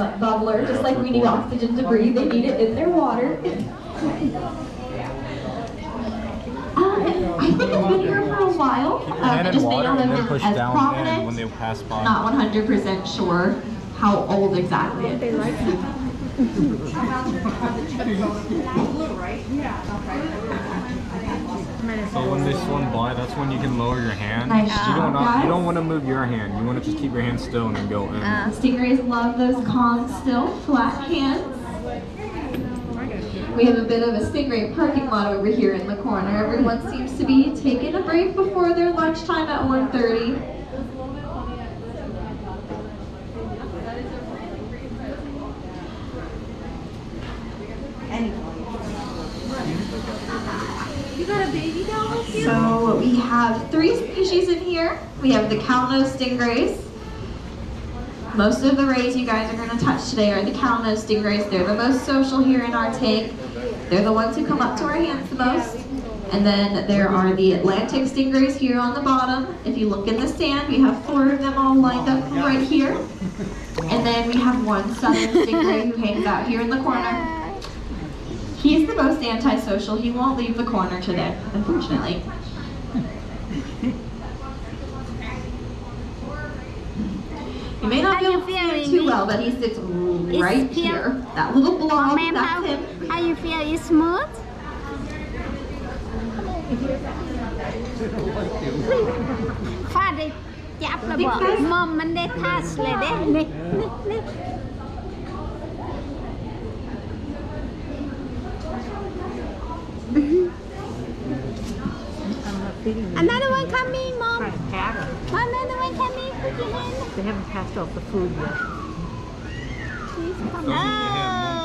bubbler, just like we need oxygen to breathe. They need it in their water. I think it's been here for a while. It just may not have been as prominent. When they pass by. Not 100% sure how old exactly it is. So when they swim by, that's when you can lower your hand. Nice you job, don't want to move your hand. You want to just keep your hand still and then go in. Stingrays love those calm, still, flat hands. We have a bit of a stingray parking lot over here in the corner. Everyone seems to be taking a break before their lunchtime at 1:30. You got a baby doll with you? So we have 3 species in here. We have the cow-nosed stingrays. Most of the rays you guys are going to touch today are the cow-nosed stingrays. They're the most social here in our tank. They're the ones who come up to our hands the most. And then there are the Atlantic stingrays here on the bottom. If you look in the sand, we have 4 of them all lined up right here. And then we have one southern stingray who hangs out here in the corner. He's the most antisocial. He won't leave the corner today, unfortunately. You may not be able to see him too well, but he sits right here. That little blob, that's him. How you feel? Is smooth? Pha đi chắp là bỏ mồm mình để thắt lại đấy. Nè, nè, nè. Another one coming, Mom. Another one coming. Put your hand. They haven't passed off the food yet. Please come. Don't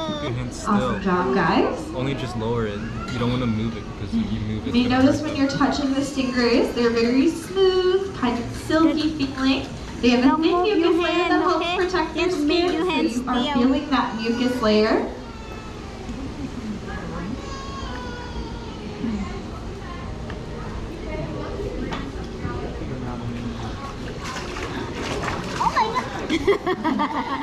keep your hand still. Awesome job, guys. Only just lower it. You don't want to move it because if you move it. You may notice when you're touching the stingrays, they're very smooth, kind of silky feeling. They have a thin mucus layer that helps protect their skin, so you are feeling that mucus layer.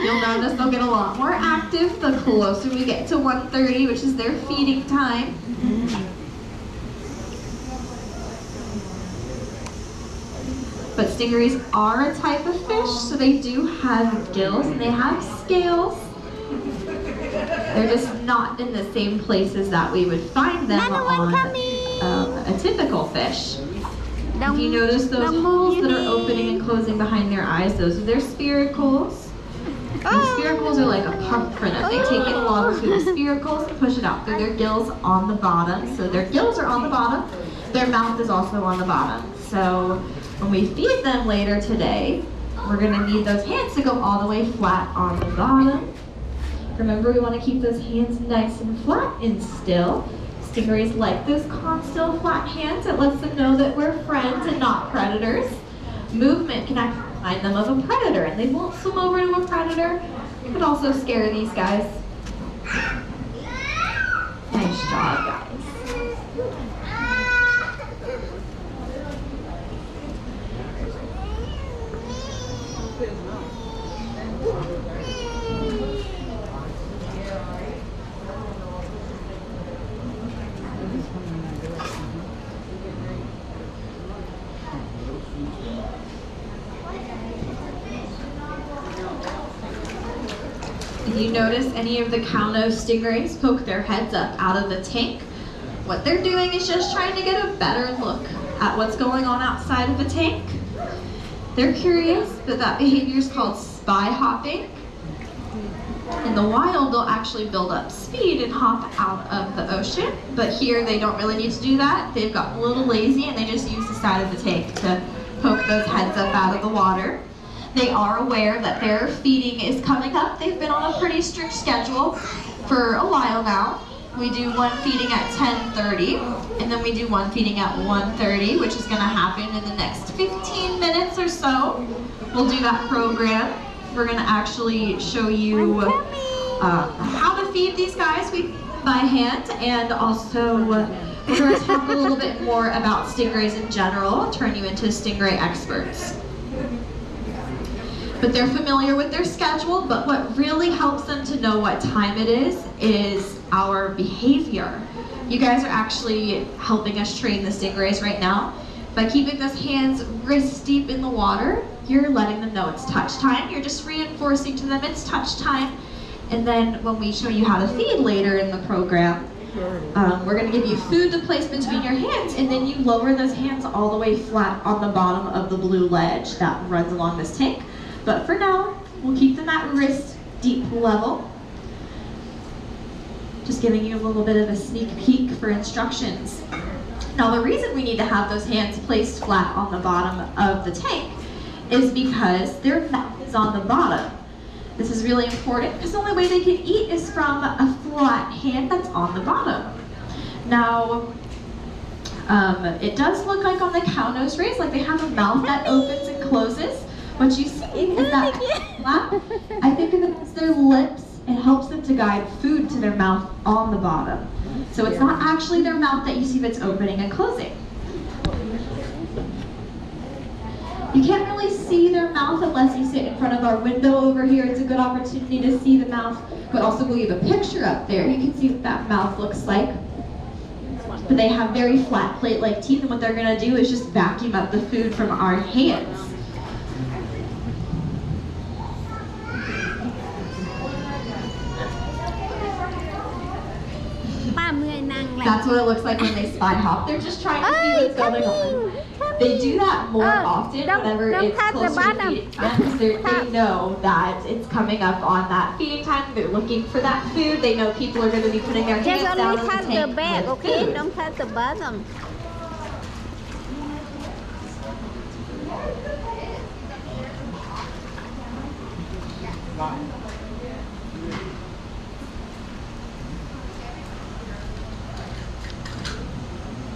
You'll notice they'll get a lot more active the closer we get to 1:30, which is their feeding time. But stingrays are a type of fish, so they do have gills and they have scales. They're just not in the same places that we would find them on a typical fish. If you notice those holes that are opening and closing behind their eyes, those are their spiracles. And spiracles are like a pump for them. They take in water through the spiracles and push it out through their gills on the bottom. So their gills are on the bottom. Their mouth is also on the bottom. So when we feed them later today, we're going to need those hands to go all the way flat on the bottom. Remember, we want to keep those hands nice and flat and still. Stingrays like those calm, still, flat hands. It lets them know that we're friends and not predators. Movement can actually remind them of a predator, and they won't swim over to a predator. It could also scare these guys. Nice job, guys. If you notice any of the cow-nosed stingrays poke their heads up out of the tank, what they're doing is just trying to get a better look at what's going on outside of the tank. They're curious, but that behavior is called spy hopping. In the wild, they'll actually build up speed and hop out of the ocean, but here they don't really need to do that. They've gotten a little lazy and they just use the side of the tank to poke those heads up out of the water. They are aware that their feeding is coming up. They've been on a pretty strict schedule for a while now. We do one feeding at 10:30, and then we do one feeding at 1:30, which is going to happen in the next 15 minutes or so. We'll do that program. We're going to actually show you how to feed these guys. We feed them by hand, and also we're going to talk a little bit more about stingrays in general, turn you into stingray experts. but they're familiar with their schedule. But what really helps them to know what time it is our behavior. You guys are actually helping us train the stingrays right now. By keeping those hands wrist deep in the water, you're letting them know it's touch time. You're just reinforcing to them it's touch time. And then when we show you how to feed later in the program, we're going to give you food to place between your hands, and then you lower those hands all the way flat on the bottom of the blue ledge that runs along this tank. But for now, we'll keep them at wrist deep level. Just giving you a little bit of a sneak peek for instructions. Now the reason we need to have those hands placed flat on the bottom of the tank is because their mouth is on the bottom. This is really important because the only way they can eat is from a flat hand that's on the bottom. Now, it does look like on the cow nose rays, like they have a mouth that opens and closes. What you see is that flap. I think of it as their lips. It helps them to guide food to their mouth on the bottom. So it's not actually their mouth that you see that's opening and closing. You can't really see their mouth unless you sit in front of our window over here. It's a good opportunity to see the mouth, but also we'll leave a picture up there. You can see what that mouth looks like. But they have very flat plate-like teeth, and what they're gonna do is just vacuum up the food from our hands. That's what it looks like when they spy hop. They're just trying to see what's going on. They do that more often whenever it's closer to feeding time, because they know that it's coming up on that feeding time. They're looking for that food. They know people are going to be putting their hands down on the tank. Just only touch the back, okay? Food. Don't touch the bottom.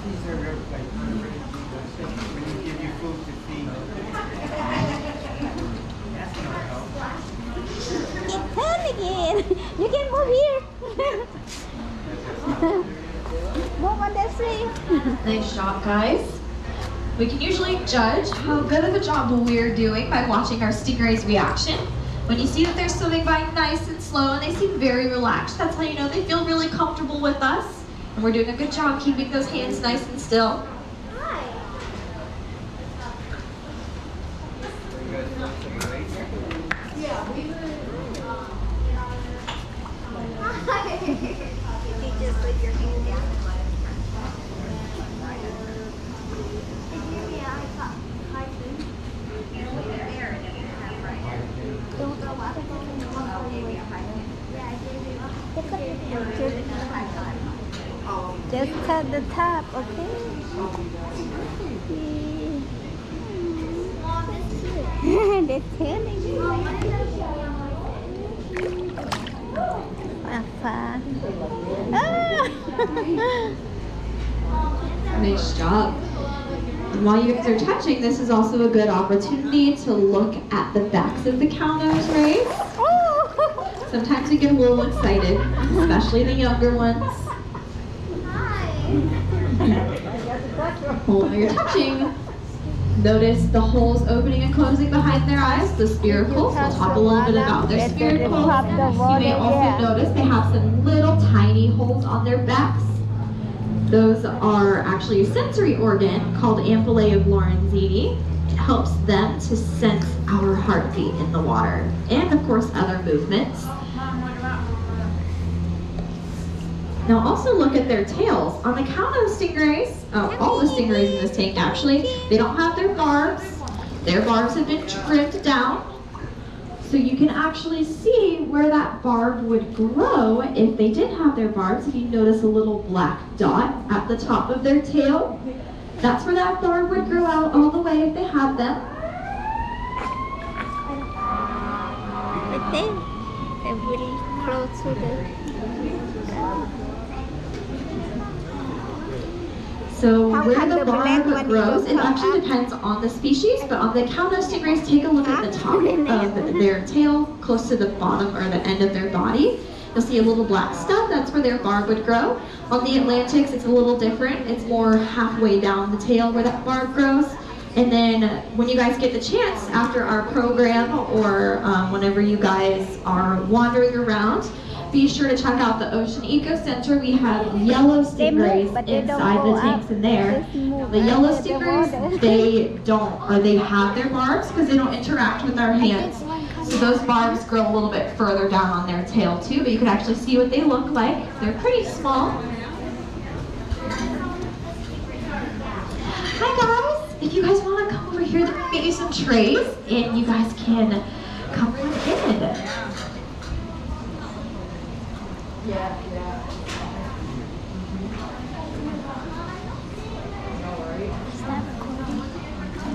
These are real like when you give you food to feed. That's not help. Turn again. You can move here. Move on that side. Nice job, guys. We can usually judge how good of a job we're doing by watching our stingray's reaction. When you see that they're swimming by nice and slow and they seem very relaxed, that's how you know they feel really comfortable with us. And we're doing a good job keeping those hands nice and still. Just cut the top, okay? They're turning. Nice job. And while you guys are touching, this is also a good opportunity to look at the backs of the cow nose rays. Sometimes we get a little excited, especially the younger ones. While you're touching, notice the holes opening and closing behind their eyes, the spiracles. We'll talk a little bit about their spiracles. You may also notice they have some little tiny holes on their backs. Those are actually a sensory organ called ampullae of Lorenzini. It helps them to sense our heartbeat in the water, and of course other movements. Now also look at their tails. On the cow nose stingrays, all the stingrays in this tank actually, they don't have their barbs. Their barbs have been trimmed down. So you can actually see where that barb would grow if they did have their barbs. If you notice a little black dot at the top of their tail, that's where that barb would grow out all the way if they had them. I think they're really close to the... So where the barb grows, it actually depends on the species, but on the cow nose stingrays, take a look at the top of their tail, close to the bottom or the end of their body. You'll see a little black stub, that's where their barb would grow. On the Atlantics, it's a little different. It's more halfway down the tail where that barb grows. And then when you guys get the chance after our program or whenever you guys are wandering around, be sure to check out the Ocean Eco Center. We have yellow stingrays inside the tanks in there. The yellow stingrays, they have their barbs because they don't interact with our hands. So those barbs grow a little bit further down on their tail too, but you can actually see what they look like. They're pretty small. Hi guys, if you guys want to come over here, there may be some trays and you guys can come on in.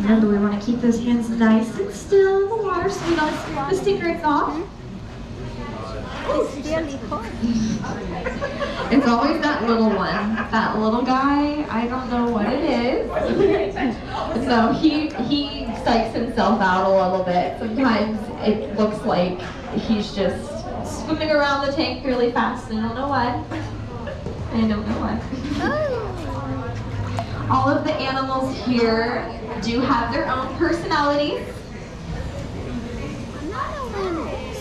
Remember, we want to keep those hands nice and still in the water so we don't scrape the stingrays off. It's really hot. It's always that little one, that little guy. I don't know what it is. So he psychs himself out a little bit. Sometimes it looks like he's just swimming around the tank really fast. I don't know why. I don't know why. All of the animals here do have their own personalities.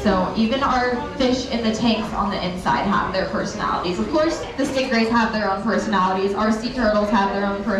So even our fish in the tanks on the inside have their personalities. Of course, the stingrays have their own personalities. Our sea turtles have their own personalities.